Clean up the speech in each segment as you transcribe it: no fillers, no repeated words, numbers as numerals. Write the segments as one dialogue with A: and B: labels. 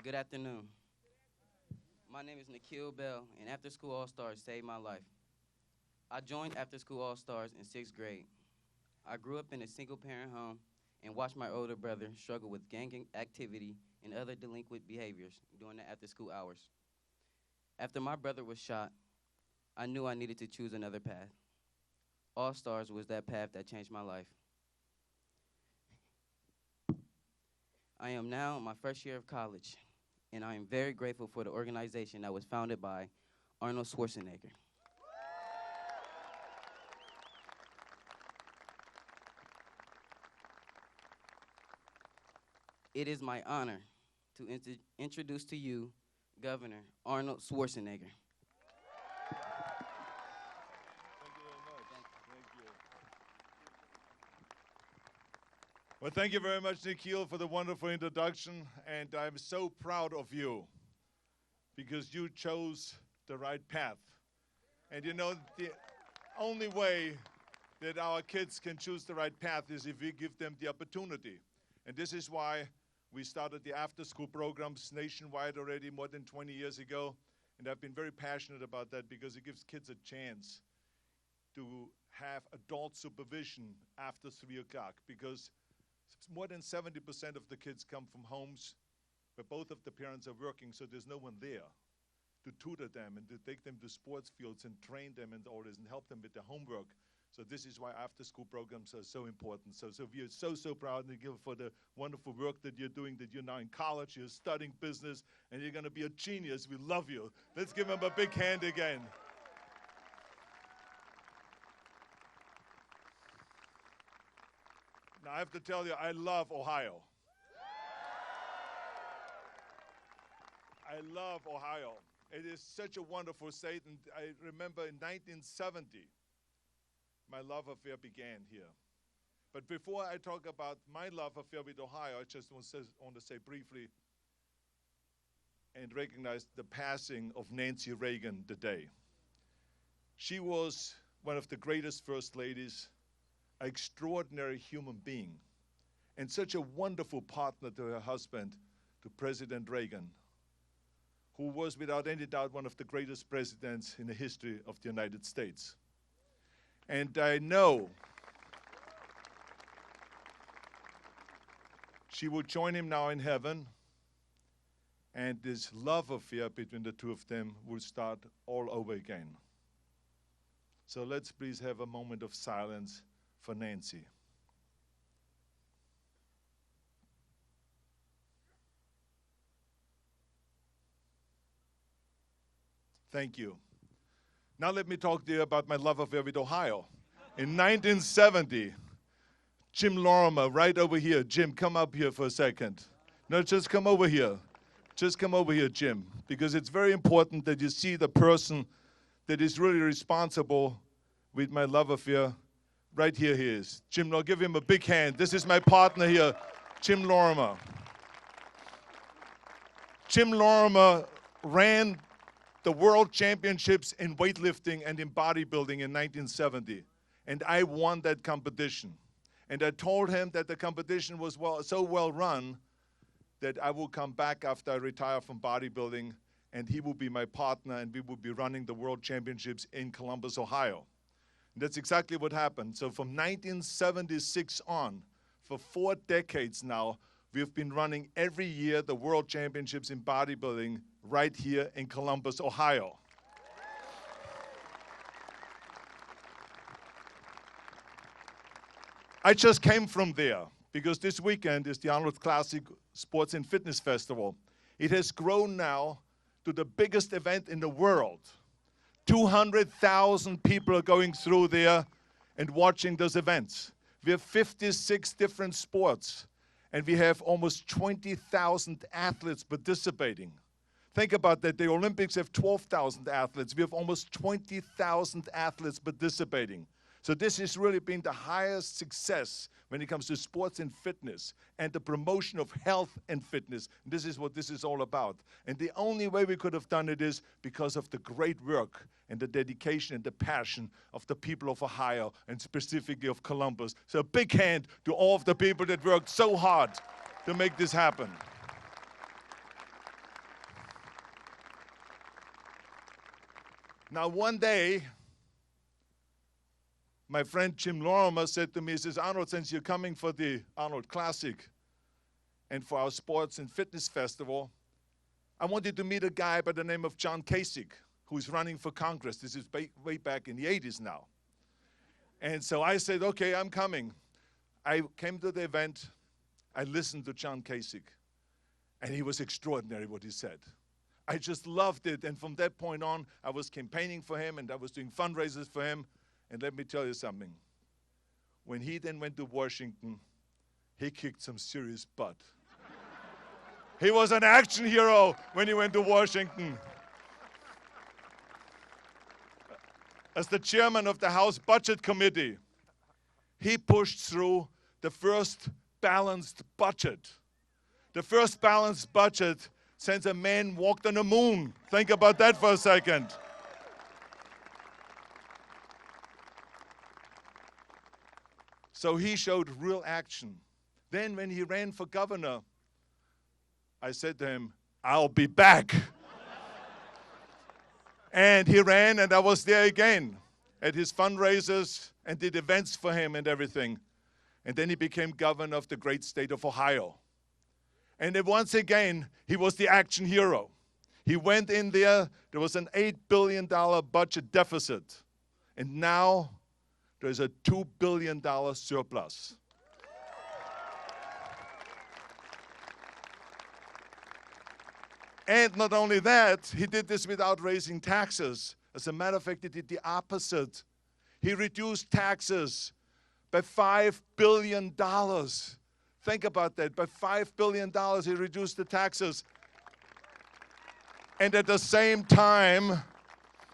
A: Good afternoon. My name is Nikhil Bell, and After School All-Stars saved my life. I joined After School All-Stars in 6th grade. I grew up in a single-parent home and watched my older brother struggle with gang activity and other delinquent behaviors during the after-school hours. After my brother was shot, I knew I needed to choose another path. All-Stars was that path that changed my life. I am now in my first year of college, and I am very grateful for the organization that was founded by Arnold Schwarzenegger. It is my honor to introduce to you Governor Arnold Schwarzenegger.
B: Well, thank you very much, Nikhil, for the wonderful introduction. And I'm so proud of you because you chose the right path. And you know, the only way that our kids can choose the right path is if we give them the opportunity. And this is why we started the after-school programs nationwide already more than 20 years ago. And I've been very passionate about that because it gives kids a chance to have adult supervision after 3 o'clock, because more than 70% of the kids come from homes where both of the parents are working, so there's no one there to tutor them and to take them to sports fields and train them and all this and help them with their homework. So this is why after-school programs are so important. So we are so proud, Nikhil, for the wonderful work that you're doing, that you're now in college, you're studying business, and you're going to be a genius. We love you. Let's give him a big hand again. Now, I have to tell you, I love Ohio. I love Ohio. It is such a wonderful state, and I remember in 1970, my love affair began here. But before I talk about my love affair with Ohio, I just want to say briefly and recognize the passing of Nancy Reagan today. She was one of the greatest first ladies, an extraordinary human being, and such a wonderful partner to her husband, to President Reagan, who was without any doubt one of the greatest presidents in the history of the United States. And I know she will join him now in heaven, and this love affair between the two of them will start all over again. So let's please have a moment of silence for Nancy. Thank you. Now let me talk to you about my love affair with Ohio. In 1970, Jim Lorimer, right over here. Jim, come up here for a second. No, just come over here. Just come over here, Jim, because it's very important that you see the person that is really responsible with my love affair. Right here he is. Jim, now give him a big hand. This is my partner here, Jim Lorimer. Jim Lorimer ran the world championships in weightlifting and in bodybuilding in 1970. And I won that competition. And I told him that the competition was so well run that I will come back after I retire from bodybuilding, and he will be my partner, and we will be running the world championships in Columbus, Ohio. And that's exactly what happened. So from 1976 on, for 4 decades now, we've been running every year the world championships in bodybuilding right here in Columbus, Ohio. I just came from there because this weekend is the Arnold Classic Sports and Fitness Festival. It has grown now to the biggest event in the world. 200,000 people are going through there and watching those events. We have 56 different sports, and we have almost 20,000 athletes participating. Think about that. The Olympics have 12,000 athletes. We have almost 20,000 athletes participating. So this has really been the highest success when it comes to sports and fitness and the promotion of health and fitness. This is what this is all about. And the only way we could have done it is because of the great work and the dedication and the passion of the people of Ohio and specifically of Columbus. So a big hand to all of the people that worked so hard to make this happen. Now, one day, my friend Jim Lorimer said to me, he says, Arnold, since you're coming for the Arnold Classic and for our sports and fitness festival, I wanted to meet a guy by the name of John Kasich, who's running for Congress. This is way back in the 80s now. And so I said, okay, I'm coming. I came to the event. I listened to John Kasich. And he was extraordinary what he said. I just loved it. And from that point on, I was campaigning for him and I was doing fundraisers for him. And let me tell you something. When he then went to Washington, he kicked some serious butt. He was an action hero when he went to Washington. As the chairman of the House Budget Committee, he pushed through the first balanced budget. The first balanced budget since a man walked on the moon. Think about that for a second. So he showed real action. Then when he ran for governor, I said to him, I'll be back. And he ran, and I was there again at his fundraisers and did events for him and everything. And then he became governor of the great state of Ohio. And then once again, he was the action hero. He went in there was an $8 billion budget deficit. And now there's a $2 billion surplus. And not only that, he did this without raising taxes. As a matter of fact, he did the opposite. He reduced taxes by $5 billion. Think about that. By $5 billion, he reduced the taxes. And at the same time,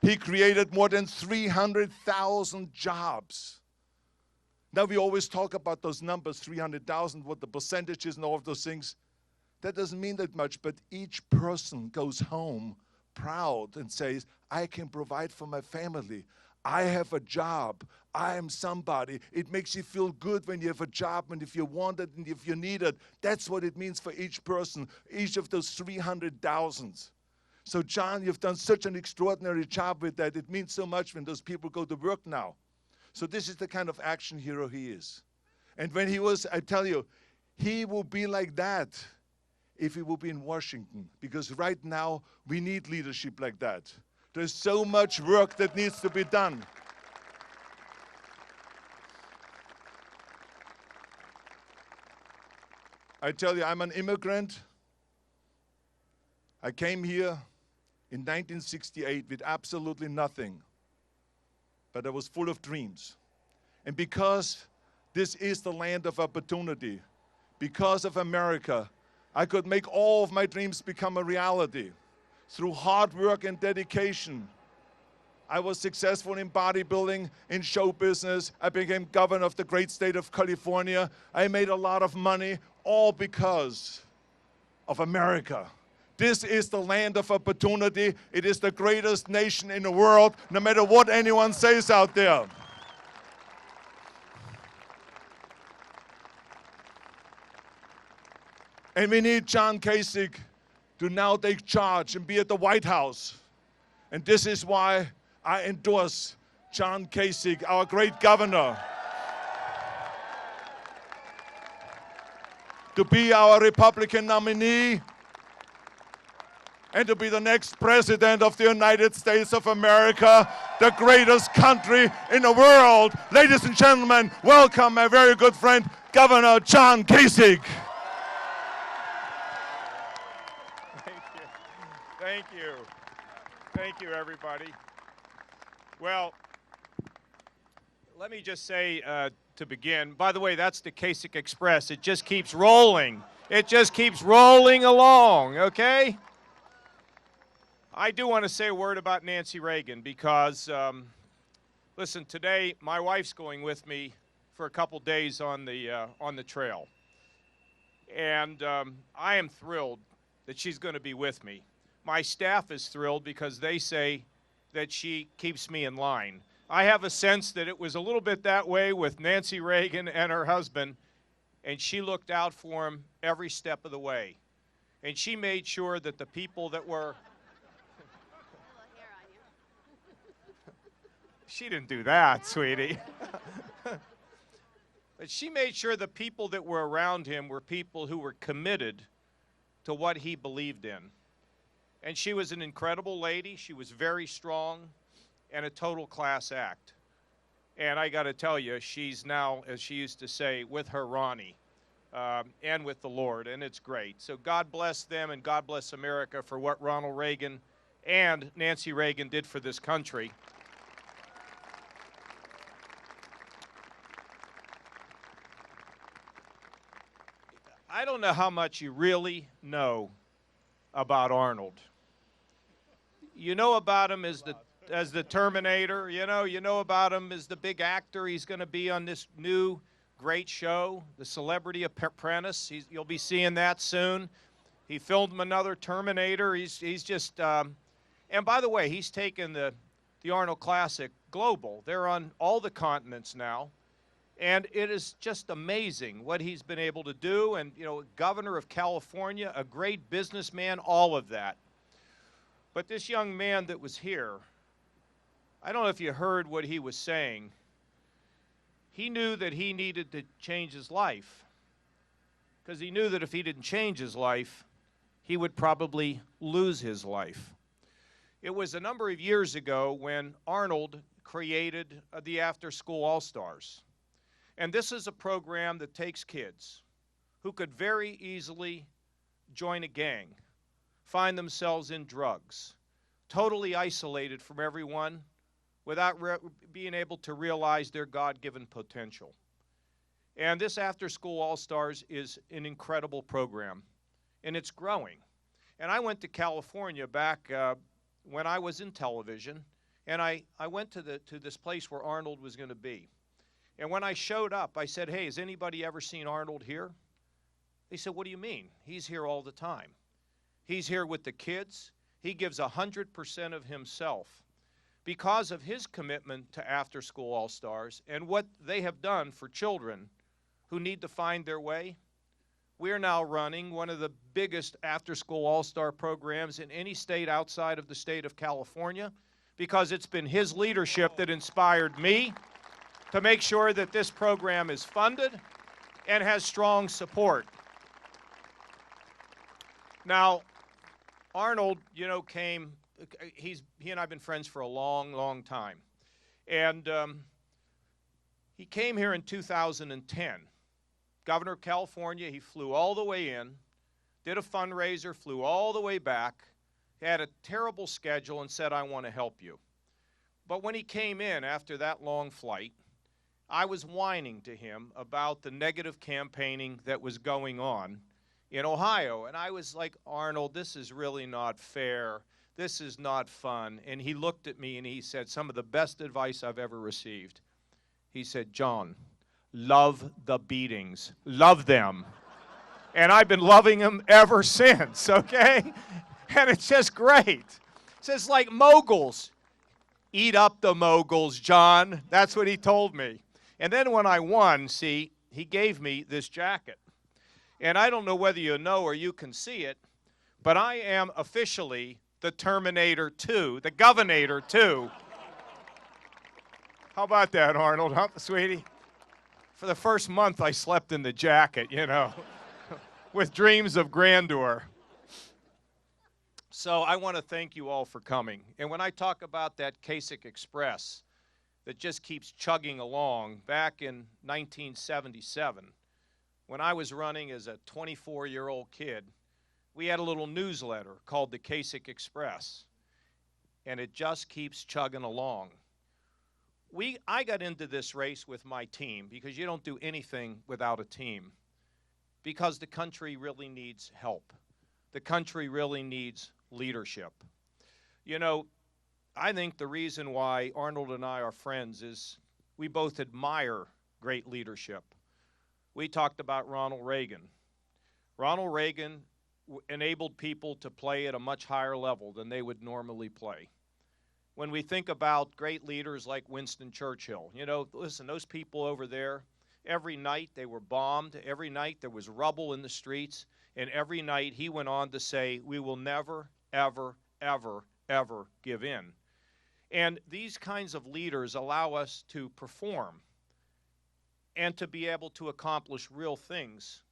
B: he created more than 300,000 jobs. Now, we always talk about those numbers, 300,000, what the percentage is and all of those things. That doesn't mean that much, but each person goes home proud and says, I can provide for my family. I have a job. I am somebody. It makes you feel good when you have a job and if you want it and if you need it. That's what it means for each person, each of those 300,000. So, John, you've done such an extraordinary job with that. It means so much when those people go to work now. So this is the kind of action hero he is. And when he was, I tell you, he will be like that if he will be in Washington. Because right now, we need leadership like that. There's so much work that needs to be done. I tell you, I'm an immigrant. I came here in 1968 with absolutely nothing. But I was full of dreams. And because this is the land of opportunity, because of America, I could make all of my dreams become a reality. Through hard work and dedication, I was successful in bodybuilding, in show business. I became governor of the great state of California. I made a lot of money, all because of America. This is the land of opportunity. It is the greatest nation in the world, no matter what anyone says out there. And we need John Kasich to now take charge and be at the White House. And this is why I endorse John Kasich, our great governor, to be our Republican nominee and to be the next president of the United States of America, the greatest country in the world. Ladies and gentlemen, welcome my very good friend, Governor John Kasich.
C: Thank you. Thank you, everybody. Well, let me just say to begin, by the way, that's the Kasich Express. It just keeps rolling. It just keeps rolling along, okay? I do want to say a word about Nancy Reagan because, listen, today my wife's going with me for a couple days on the trail. And I am thrilled that she's going to be with me. My staff is thrilled because they say that she keeps me in line. I have a sense that it was a little bit that way with Nancy Reagan and her husband, and she looked out for him every step of the way. And she made sure that the people that were She didn't do that, sweetie. But she made sure the people that were around him were people who were committed to what he believed in. And she was an incredible lady. She was very strong and a total class act. And I got to tell you, she's now, as she used to say, with her Ronnie and with the Lord, and it's great. So God bless them, and God bless America for what Ronald Reagan and Nancy Reagan did for this country. I don't know how much you really know about Arnold. You know about him as the Terminator. You know about him as the big actor. He's going to be on this new great show, The Celebrity Apprentice. You'll be seeing that soon. He filmed another Terminator. He's just and by the way, he's taken the Arnold Classic global. They're on all the continents now. And it is just amazing what he's been able to do. And, governor of California, a great businessman, all of that. But this young man that was here, I don't know if you heard what he was saying. He knew that he needed to change his life, because he knew that if he didn't change his life, he would probably lose his life. It was a number of years ago when Arnold created the After School All-Stars. And this is a program that takes kids who could very easily join a gang, find themselves in drugs, totally isolated from everyone without being able to realize their God-given potential. And this After School All-Stars is an incredible program, and it's growing. And I went to California back when I was in television, and I went to this place where Arnold was going to be. And when I showed up, I said, "Hey, has anybody ever seen Arnold here?" They said, "What do you mean? He's here all the time. He's here with the kids. He gives 100% of himself." Because of his commitment to After School All-Stars and what they have done for children who need to find their way, we are now running one of the biggest After School All-Star programs in any state outside of the state of California, because it's been his leadership that inspired me to make sure that this program is funded and has strong support. Now, Arnold, came, he and I have been friends for a long, long time. And he came here in 2010. Governor of California, he flew all the way in, did a fundraiser, flew all the way back, had a terrible schedule and said, "I want to help you." But when he came in after that long flight, I was whining to him about the negative campaigning that was going on in Ohio. And I was like, "Arnold, this is really not fair. This is not fun." And he looked at me and he said some of the best advice I've ever received. He said, "John, love the beatings. Love them." And I've been loving them ever since, okay? And it's just great. It's just like moguls. Eat up the moguls, John. That's what he told me. And then when I won, see, he gave me this jacket. And I don't know whether you know or you can see it, but I am officially the Terminator 2, the Governator 2. How about that, Arnold, huh, sweetie? For the first month, I slept in the jacket, with dreams of grandeur. So I want to thank you all for coming. And when I talk about that Kasich Express that just keeps chugging along, back in 1977, when I was running as a 24-year-old kid, we had a little newsletter called the Kasich Express, and it just keeps chugging along. I got into this race with my team, because you don't do anything without a team, because the country really needs help. The country really needs leadership. I think the reason why Arnold and I are friends is we both admire great leadership. We talked about Ronald Reagan. Ronald Reagan enabled people to play at a much higher level than they would normally play. When we think about great leaders like Winston Churchill, listen, those people over there, every night they were bombed, every night there was rubble in the streets, and every night he went on to say, "We will never, ever, ever, ever give in." And these kinds of leaders allow us to perform and to be able to accomplish real things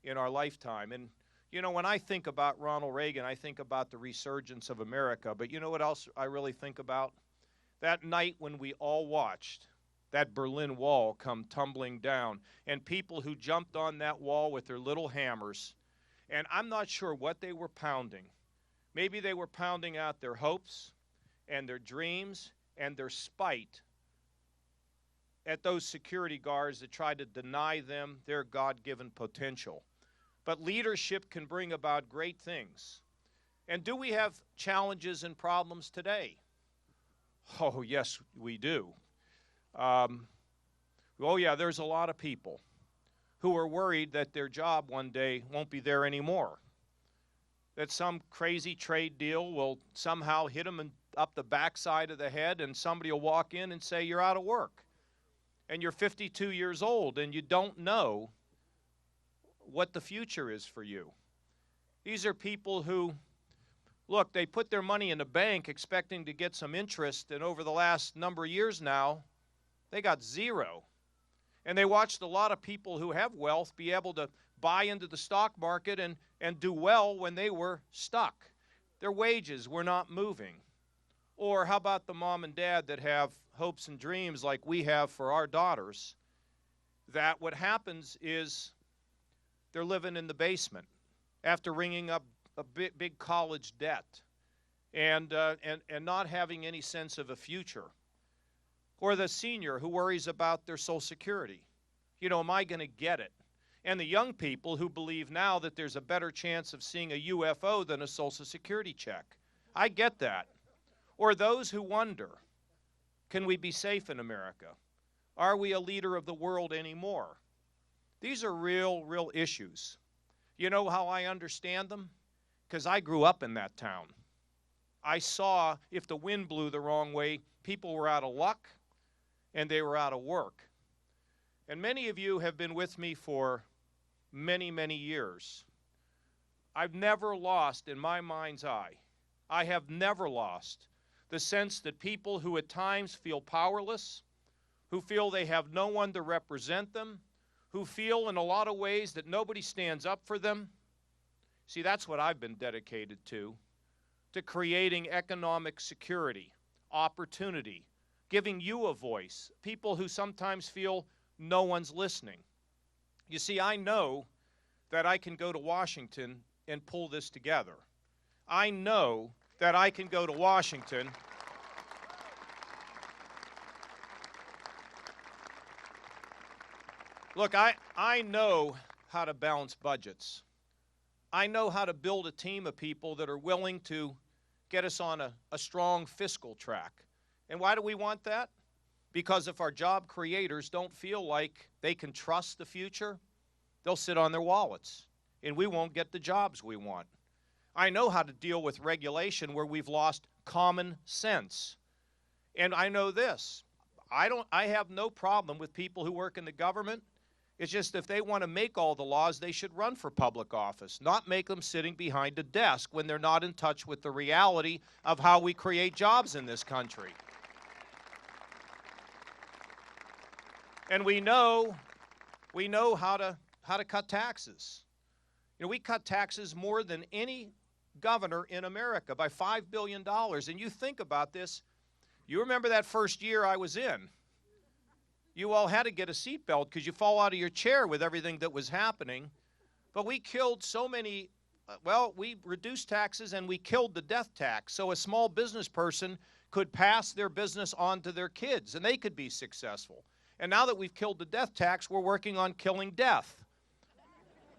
C: in our lifetime. And, you know, when I think about Ronald Reagan, I think about the resurgence of America. But you know what else I really think about? That night when we all watched that Berlin Wall come tumbling down, and people who jumped on that wall with their little hammers, and I'm not sure what they were pounding. Maybe they were pounding out their hopes and their dreams and their spite at those security guards that tried to deny them their God-given potential. But leadership can bring about great things. And do we have challenges and problems today? Oh, yes, we do. Oh, yeah, there's a lot of people who are worried that their job one day won't be there anymore, that some crazy trade deal will somehow hit them up the backside of the head, and somebody will walk in and say, you're out of work. And you're 52 years old, and you don't know what the future is for you. These are people who, look, they put their money in the bank expecting to get some interest, and over the last number of years now, they got zero. And they watched a lot of people who have wealth be able to buy into the stock market and do well when they were stuck. Their wages were not moving. Or how about the mom and dad that have hopes and dreams like we have for our daughters, that what happens is they're living in the basement after ringing up a big college debt and not having any sense of a future. Or the senior who worries about their Social Security. You know, am I going to get it? And the young people who believe now that there's a better chance of seeing a UFO than a Social Security check. I get that. Or those who wonder, can we be safe in America? Are we a leader of the world anymore? These are real issues. You know how I understand them? Because I grew up in that town. I saw if the wind blew the wrong way, people were out of luck and they were out of work. And many of you have been with me for many years. I've never lost, in my mind's eye, I have never lost the sense that people who at times feel powerless, who feel they have no one to represent them, who feel in a lot of ways that nobody stands up for them. See, that's what I've been dedicated to creating economic security, opportunity, giving you a voice, people who sometimes feel no one's listening. You see, I know that I can go to Washington and pull this together. I know that I can go to Washington Look, I know how to balance budgets. I know how to build a team of people that are willing to get us on a strong fiscal track. And why do we want that? Because if our job creators don't feel like they can trust the future, they'll sit on their wallets, and we won't get the jobs we want. I know how to deal with regulation where we've lost common sense. And I know this. I have no problem with people who work in the government. It's just if they want to make all the laws, they should run for public office, not make them sitting behind a desk when they're not in touch with the reality of how we create jobs in this country. And we know how to cut taxes. You know, we cut taxes more than any governor in America by $5 billion. And you think about this, you remember that first year I was in. You all had to get a seatbelt because you fall out of your chair with everything that was happening. But we killed so many, we reduced taxes and we killed the death tax. So a small business person could pass their business on to their kids and they could be successful. And now that we've killed the death tax, we're working on killing death.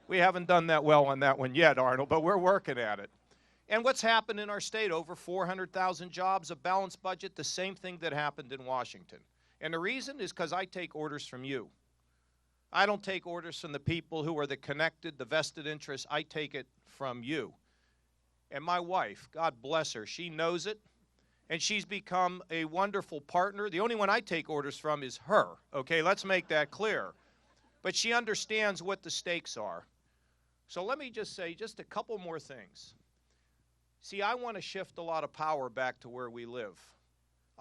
C: We haven't done that well on that one yet, Arnold, but we're working at it. And what's happened in our state? Over 400,000 jobs, a balanced budget, the same thing that happened in Washington. And the reason is because I take orders from you. I don't take orders from the people who are the connected, the vested interests. I take it from you. And my wife, God bless her, she knows it. And she's become a wonderful partner. The only one I take orders from is her. Okay, let's make that clear. But she understands what the stakes are. So let me just say just a couple more things. See, I want to shift a lot of power back to where we live.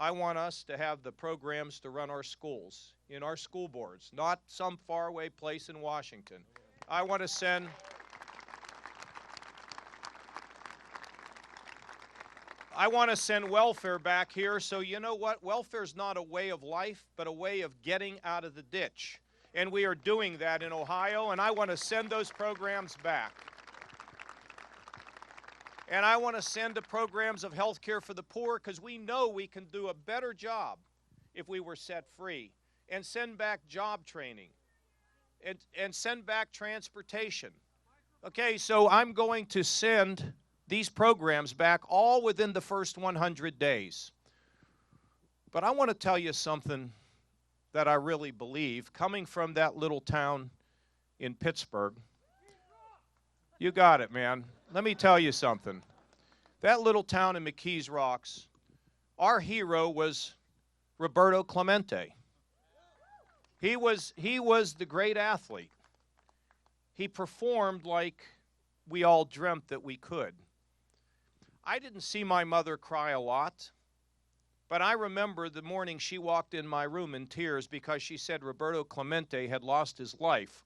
C: I want us to have the programs to run our schools, in our school boards, not some faraway place in Washington. I want to send welfare back here, so you know what? Welfare is not a way of life, but a way of getting out of the ditch. And we are doing that in Ohio, and I want to send those programs back. And I want to send the programs of health care for the poor, because we know we can do a better job if we were set free. And send back job training. And send back transportation. Okay, so I'm going to send these programs back all within the first 100 days. But I want to tell you something that I really believe, coming from that little town in Pittsburgh. You got it, man. Let me tell you something. That little town in McKees Rocks, our hero was Roberto Clemente. He was the great athlete. He performed like we all dreamt that we could. I didn't see my mother cry a lot, but I remember the morning she walked in my room in tears because she said Roberto Clemente had lost his life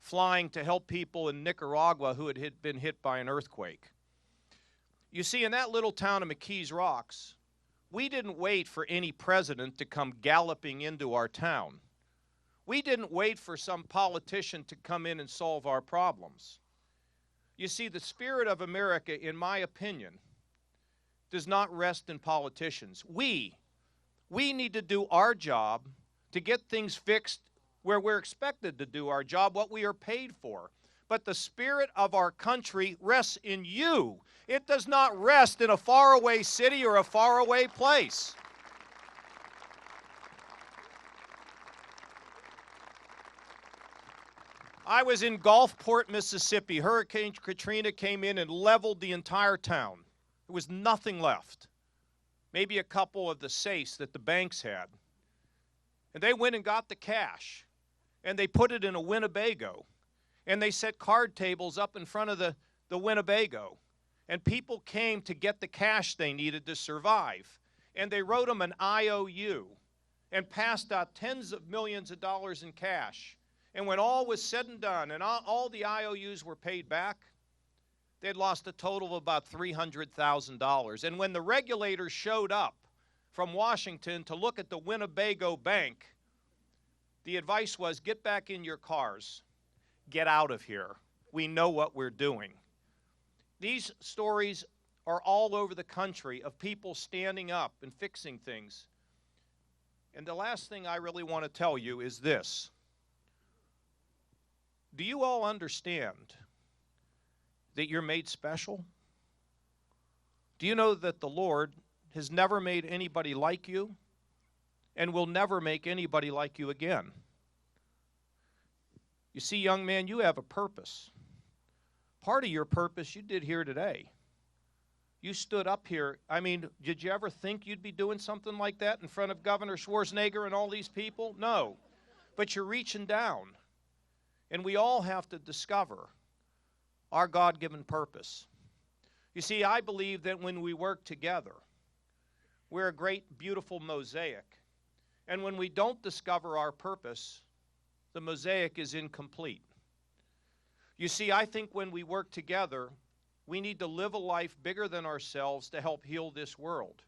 C: flying to help people in Nicaragua who had been hit by an earthquake. You see, in that little town of McKees Rocks, we didn't wait for any president to come galloping into our town. We didn't wait for some politician to come in and solve our problems. You see, the spirit of America, in my opinion, does not rest in politicians. We need to do our job to get things fixed where we're expected to do our job, what we are paid for. But the spirit of our country rests in you. It does not rest in a faraway city or a faraway place. I was in Gulfport, Mississippi. Hurricane Katrina came in and leveled the entire town. There was nothing left. Maybe a couple of the safes that the banks had. And they went and got the cash. And they put it in a Winnebago. And they set card tables up in front of the Winnebago. And people came to get the cash they needed to survive. And they wrote them an IOU and passed out tens of millions of dollars in cash. And when all was said and done and all the IOUs were paid back, they'd lost a total of about $300,000. And when the regulators showed up from Washington to look at the Winnebago Bank, the advice was, get back in your cars. Get out of here. We know what we're doing. These stories are all over the country of people standing up and fixing things. And the last thing I really want to tell you is this. Do you all understand that you're made special? Do you know that the Lord has never made anybody like you and will never make anybody like you again? You see, young man, you have a purpose. Part of your purpose you did here today. You stood up here. I mean, did you ever think you'd be doing something like that in front of Governor Schwarzenegger and all these people? No. But you're reaching down. And we all have to discover our God-given purpose. You see, I believe that when we work together, we're a great, beautiful mosaic. And when we don't discover our purpose, the mosaic is incomplete. You see, I think when we work together, we need to live a life bigger than ourselves to help heal this world.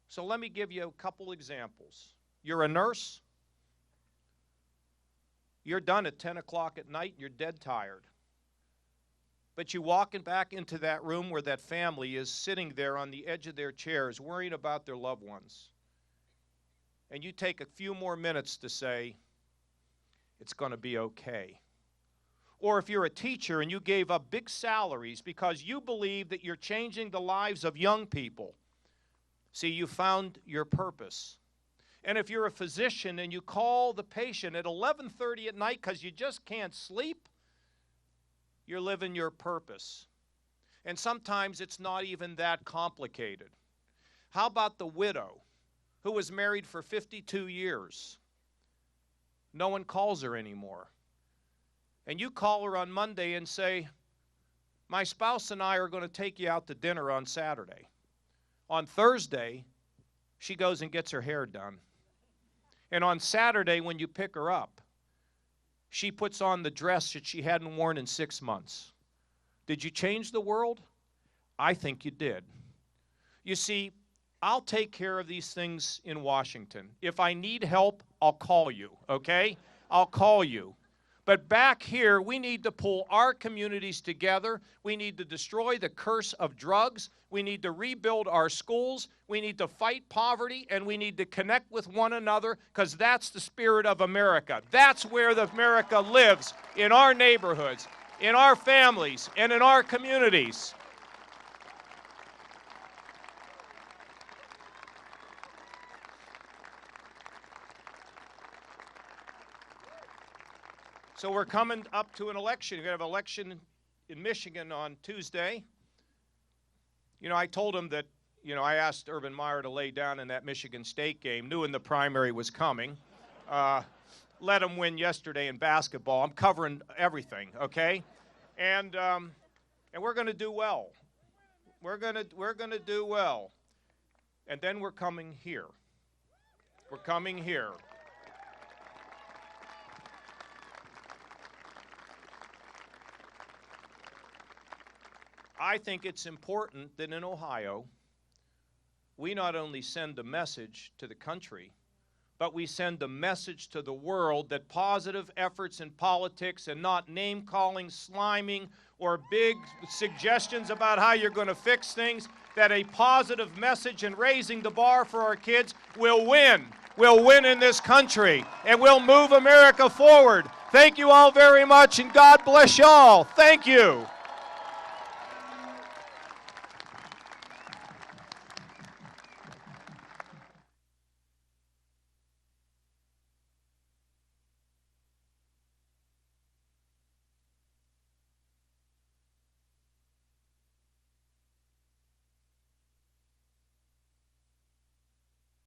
C: So let me give you a couple examples. You're a nurse. You're done at 10 o'clock at night, and you're dead tired. But you walk back into that room where that family is sitting there on the edge of their chairs worrying about their loved ones. And you take a few more minutes to say, it's going to be okay. Or if you're a teacher and you gave up big salaries because you believe that you're changing the lives of young people, see, you found your purpose. And if you're a physician and you call the patient at 11:30 at night because you just can't sleep, you're living your purpose. And sometimes it's not even that complicated. How about the widow who was married for 52 years? No one calls her anymore. And you call her on Monday and say, my spouse and I are going to take you out to dinner on Saturday. On Thursday, she goes and gets her hair done. And on Saturday, when you pick her up, she puts on the dress that she hadn't worn in 6 months. Did you change the world? I think you did. You see, I'll take care of these things in Washington. If I need help, I'll call you, okay? I'll call you. But back here, we need to pull our communities together. We need to destroy the curse of drugs. We need to rebuild our schools. We need to fight poverty, and we need to connect with one another, because that's the spirit of America. That's where the America lives, in our neighborhoods, in our families, and in our communities. So we're coming up to an election. We're going to have an election in Michigan on Tuesday. You know, I told him that, I asked Urban Meyer to lay down in that Michigan State game, knowing the primary was coming. Let him win yesterday in basketball. I'm covering everything, okay? And we're going to do well. We're going to do well. And then we're coming here. We're coming here. I think it's important that in Ohio, we not only send a message to the country, but we send a message to the world that positive efforts in politics and not name-calling, sliming, or big suggestions about how you're going to fix things, that a positive message in raising the bar for our kids will win. We'll win in this country, and we'll move America forward. Thank you all very much, and God bless y'all. Thank you.